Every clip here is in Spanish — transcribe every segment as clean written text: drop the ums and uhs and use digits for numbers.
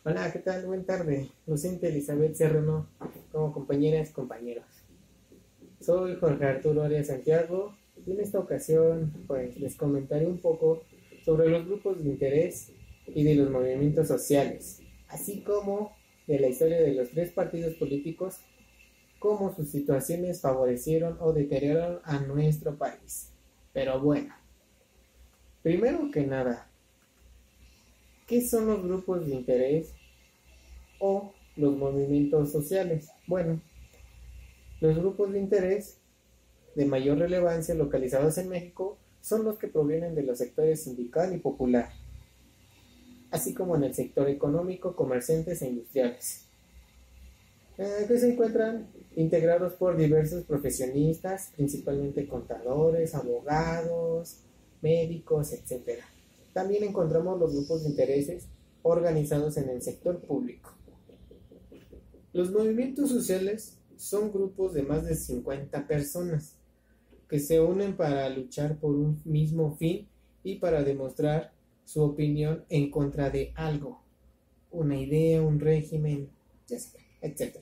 Hola, ¿qué tal? Buena tarde. Docente Elizabeth Serrano, como compañeras, compañeros. Soy Jorge Arturo Arias Santiago y en esta ocasión pues les comentaré un poco sobre los grupos de interés y de los movimientos sociales, así como de la historia de los tres partidos políticos, cómo sus situaciones favorecieron o deterioraron a nuestro país. Pero bueno, primero que nada, ¿qué son los grupos de interés o los movimientos sociales? Bueno, los grupos de interés de mayor relevancia localizados en México son los que provienen de los sectores sindical y popular, así como en el sector económico, comerciantes e industriales, que se encuentran integrados por diversos profesionistas, principalmente contadores, abogados, médicos, etcétera. También encontramos los grupos de intereses organizados en el sector público. Los movimientos sociales son grupos de más de 50 personas que se unen para luchar por un mismo fin y para demostrar su opinión en contra de algo, una idea, un régimen, etc.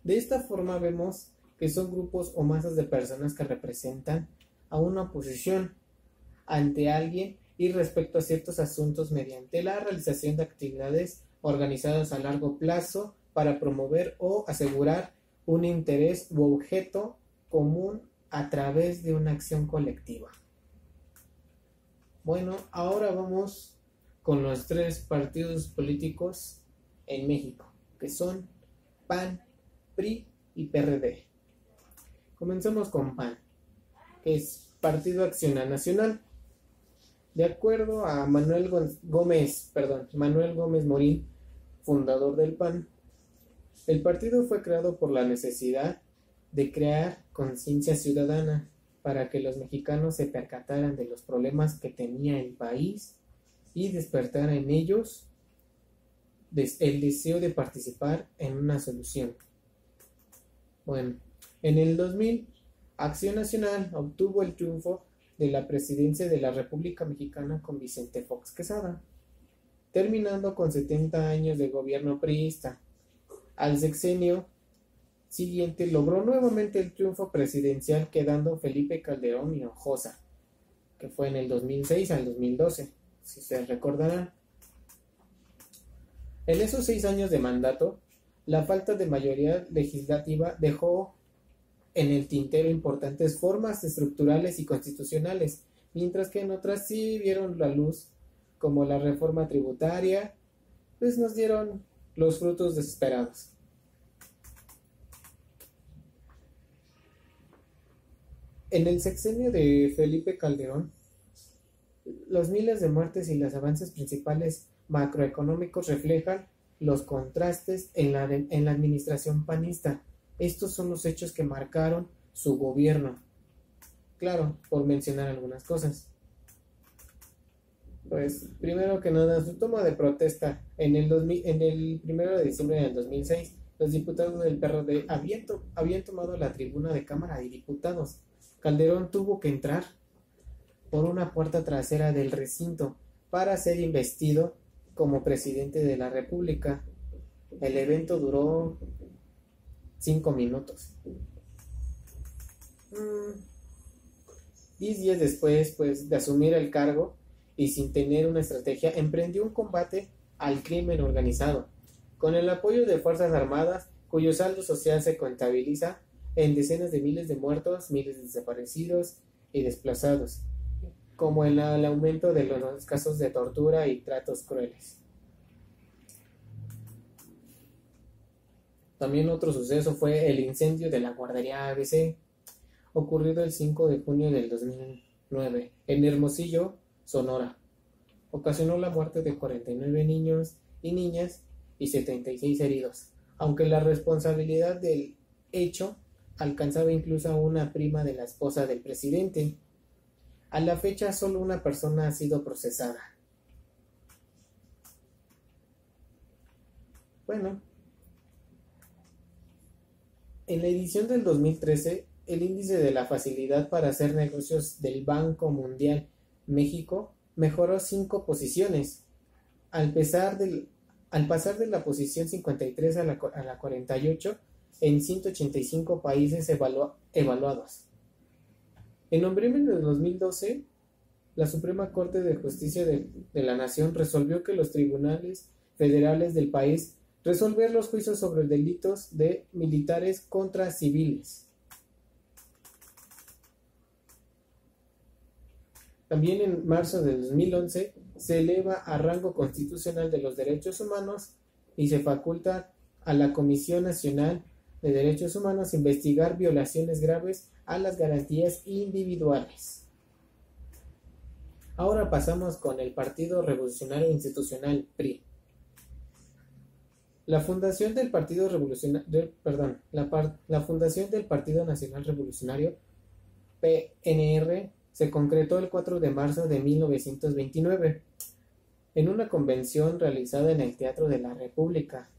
De esta forma vemos que son grupos o masas de personas que representan a una posición ante alguien y respecto a ciertos asuntos mediante la realización de actividades organizadas a largo plazo para promover o asegurar un interés u objeto común a través de una acción colectiva. Bueno, ahora vamos con los tres partidos políticos en México, que son PAN, PRI y PRD. Comenzamos con PAN, que es Partido Acción Nacional. De acuerdo a Manuel Gómez Morín, fundador del PAN, el partido fue creado por la necesidad de crear conciencia ciudadana para que los mexicanos se percataran de los problemas que tenía el país y despertara en ellos el deseo de participar en una solución. Bueno, en el 2000, Acción Nacional obtuvo el triunfo de la presidencia de la República Mexicana con Vicente Fox Quesada, terminando con 70 años de gobierno priista. Al sexenio siguiente logró nuevamente el triunfo presidencial, quedando Felipe Calderón Hinojosa, que fue en el 2006 al 2012, si se recordarán. En esos 6 años de mandato, la falta de mayoría legislativa dejó en el tintero importantes formas estructurales y constitucionales, mientras que en otras sí vieron la luz, como la reforma tributaria, pues nos dieron los frutos desesperados. En el sexenio de Felipe Calderón, los miles de muertes y los avances principales macroeconómicos reflejan los contrastes en la administración panista. Estos son los hechos que marcaron su gobierno. Claro, por mencionar algunas cosas. Pues, primero que nada, su toma de protesta en el 1 de diciembre del 2006, los diputados del PRD habían tomado la tribuna de Cámara de Diputados. Calderón tuvo que entrar por una puerta trasera del recinto para ser investido como presidente de la República. El evento duró 5 minutos. 10 días después, pues, de asumir el cargo y sin tener una estrategia, emprendió un combate al crimen organizado, con el apoyo de Fuerzas Armadas, cuyo saldo social se contabiliza en decenas de miles de muertos, miles de desaparecidos y desplazados, como en el aumento de los casos de tortura y tratos crueles. También otro suceso fue el incendio de la guardería ABC, ocurrido el 5 de junio del 2009 en Hermosillo, Sonora. Ocasionó la muerte de 49 niños y niñas y 76 heridos, aunque la responsabilidad del hecho alcanzaba incluso a una prima de la esposa del presidente. A la fecha, solo una persona ha sido procesada. Bueno, en la edición del 2013, el índice de la facilidad para hacer negocios del Banco Mundial México mejoró 5 posiciones, al pasar de la posición 53 a la 48 en 185 países evaluados. En noviembre de 2012, la Suprema Corte de Justicia de la Nación resolvió que los tribunales federales del país resolver los juicios sobre delitos de militares contra civiles. También en marzo de 2011 se eleva a rango constitucional de los derechos humanos y se faculta a la Comisión Nacional de Derechos Humanos investigar violaciones graves a las garantías individuales. Ahora pasamos con el Partido Revolucionario Institucional, PRI. La fundación del Partido Nacional Revolucionario, PNR, se concretó el 4 de marzo de 1929 en una convención realizada en el Teatro de la República,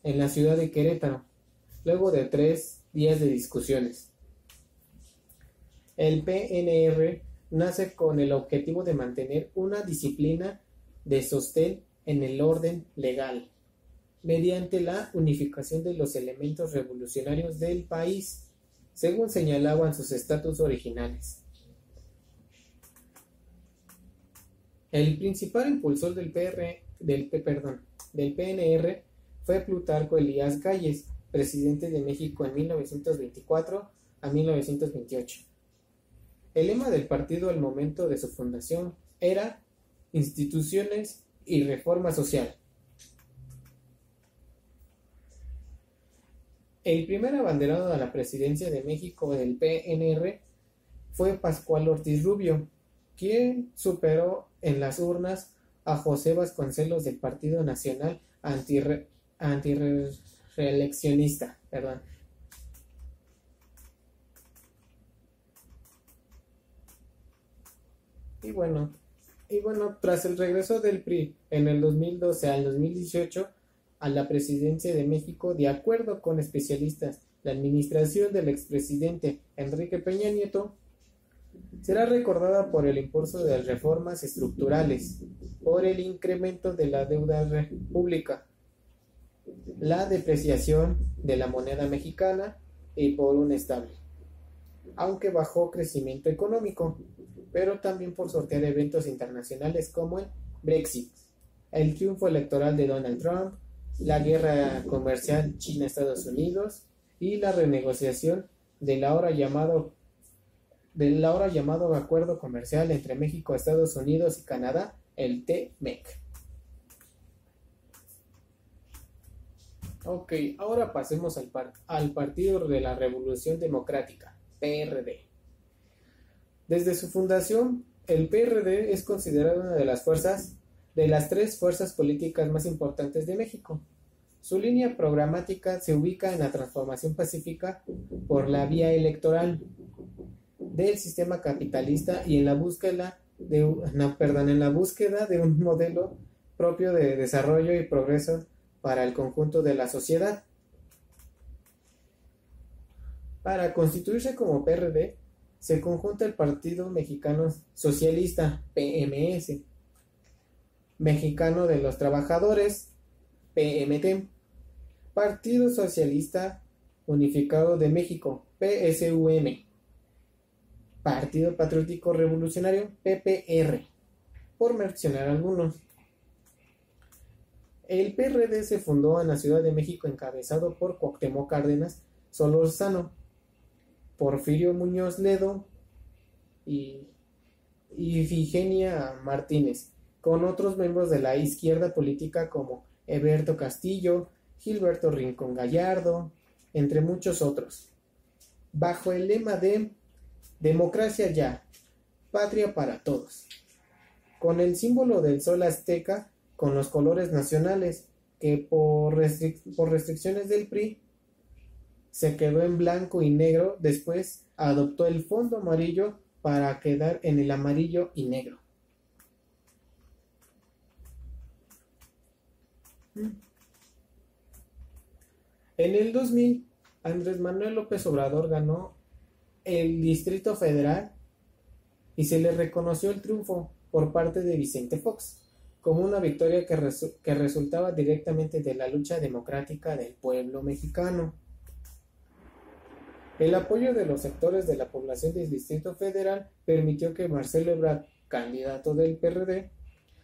en la ciudad de Querétaro, luego de 3 días de discusiones. El PNR nace con el objetivo de mantener una disciplina de sostén en el orden legal, mediante la unificación de los elementos revolucionarios del país, según señalaban sus estatutos originales. El principal impulsor del PNR fue Plutarco Elías Calles, presidente de México en 1924 a 1928. El lema del partido al momento de su fundación era instituciones y reforma social. El primer abanderado a la presidencia de México del PNR fue Pascual Ortiz Rubio, quien superó en las urnas a José Vasconcelos del Partido Nacional Antirreeleccionista. Y bueno, tras el regreso del PRI en el 2012 al 2018 a la presidencia de México, de acuerdo con especialistas, la administración del expresidente Enrique Peña Nieto será recordada por el impulso de reformas estructurales, por el incremento de la deuda pública, la depreciación de la moneda mexicana y por un estable, aunque bajo crecimiento económico, pero también por sortear eventos internacionales como el Brexit, el triunfo electoral de Donald Trump, la guerra comercial China-Estados Unidos y la renegociación del ahora llamado Acuerdo Comercial entre México, Estados Unidos y Canadá, el TMEC. Ok, ahora pasemos al Partido de la Revolución Democrática, PRD. Desde su fundación, el PRD es considerado una de las 3 fuerzas políticas más importantes de México. Su línea programática se ubica en la transformación pacífica por la vía electoral del sistema capitalista y en la búsqueda de un modelo propio de desarrollo y progreso para el conjunto de la sociedad. Para constituirse como PRD, se conjunta el Partido Mexicano Socialista, PMS, Mexicano de los Trabajadores, PMT, Partido Socialista Unificado de México, PSUM, Partido Patriótico Revolucionario, PPR, por mencionar algunos. El PRD se fundó en la Ciudad de México encabezado por Cuauhtémoc Cárdenas Solórzano, Porfirio Muñoz Ledo y Ifigenia Martínez, con otros miembros de la izquierda política como Heberto Castillo, Gilberto Rincón Gallardo, entre muchos otros, bajo el lema de Democracia ya, patria para todos, con el símbolo del sol azteca con los colores nacionales, que por restricciones del PRI se quedó en blanco y negro. Después adoptó el fondo amarillo para quedar en el amarillo y negro. En el 2000, Andrés Manuel López Obrador ganó el Distrito Federal y se le reconoció el triunfo por parte de Vicente Fox, como una victoria que resultaba directamente de la lucha democrática del pueblo mexicano. El apoyo de los sectores de la población del Distrito Federal permitió que Marcelo Ebrard, candidato del PRD,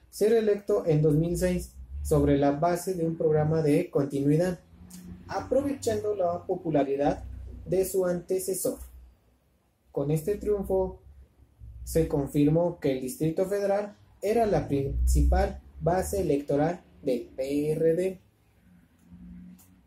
ser electo en 2006 sobre la base de un programa de continuidad, aprovechando la popularidad de su antecesor. Con este triunfo se confirmó que el Distrito Federal era la principal base electoral del PRD.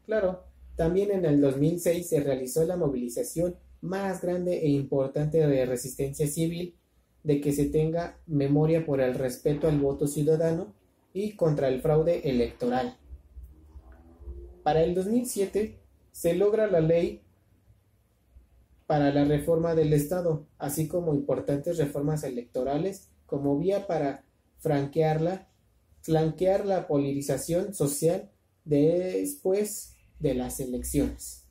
Claro, también en el 2006 se realizó la movilización más grande e importante de resistencia civil de que se tenga memoria por el respeto al voto ciudadano y contra el fraude electoral. Para el 2007 se logra la ley para la reforma del Estado, así como importantes reformas electorales como vía para flanquear la polarización social después de las elecciones.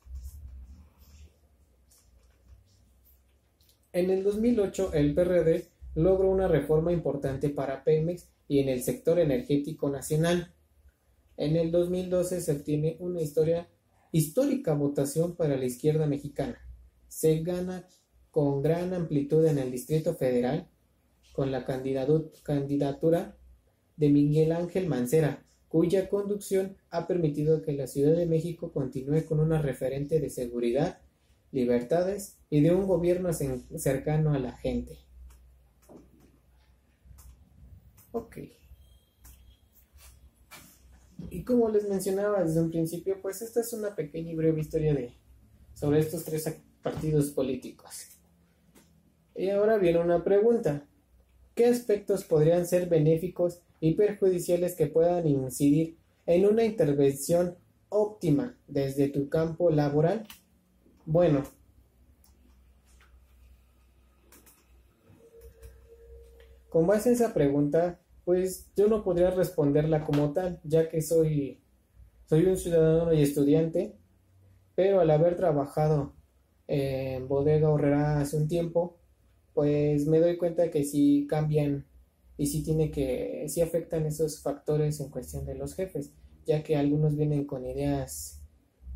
En el 2008 el PRD logró una reforma importante para Pemex y en el sector energético nacional. En el 2012 se obtiene una histórica votación para la izquierda mexicana. Se gana con gran amplitud en el Distrito Federal con la candidatura de Miguel Ángel Mancera, cuya conducción ha permitido que la Ciudad de México continúe con una referente de seguridad, libertades y de un gobierno cercano a la gente. Ok. Y como les mencionaba desde un principio, pues esta es una pequeña y breve historia sobre estos tres partidos políticos. Y ahora viene una pregunta. ¿Qué aspectos podrían ser benéficos y perjudiciales que puedan incidir en una intervención óptima desde tu campo laboral? Bueno, con base en esa pregunta, pues yo no podría responderla como tal, ya que soy un ciudadano y estudiante, pero al haber trabajado en Bodega Aurrerá hace un tiempo, pues me doy cuenta que sí cambian y sí afectan esos factores en cuestión de los jefes, ya que algunos vienen con ideas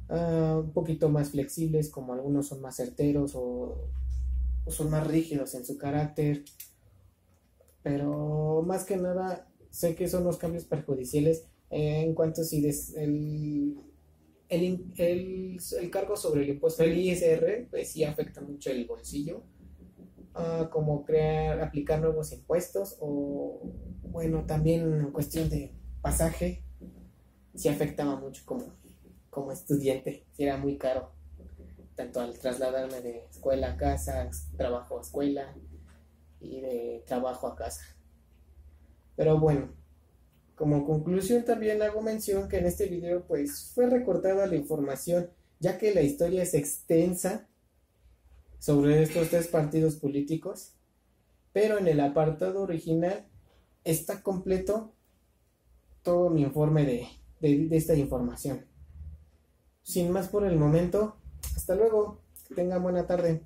un poquito más flexibles, como algunos son más certeros o son más rígidos en su carácter, pero más que nada sé que son los cambios perjudiciales en cuanto si el cargo sobre el impuesto, el ISR, pues sí afecta mucho el bolsillo, como aplicar nuevos impuestos o bueno, también en cuestión de pasaje, sí afectaba mucho como estudiante, sí era muy caro, tanto al trasladarme de escuela a casa, trabajo a escuela y de trabajo a casa. Pero bueno, como conclusión también hago mención que en este video pues fue recortada la información, ya que la historia es extensa sobre estos tres partidos políticos, pero en el apartado original está completo todo mi informe de esta información. Sin más por el momento, hasta luego, que tengan buena tarde.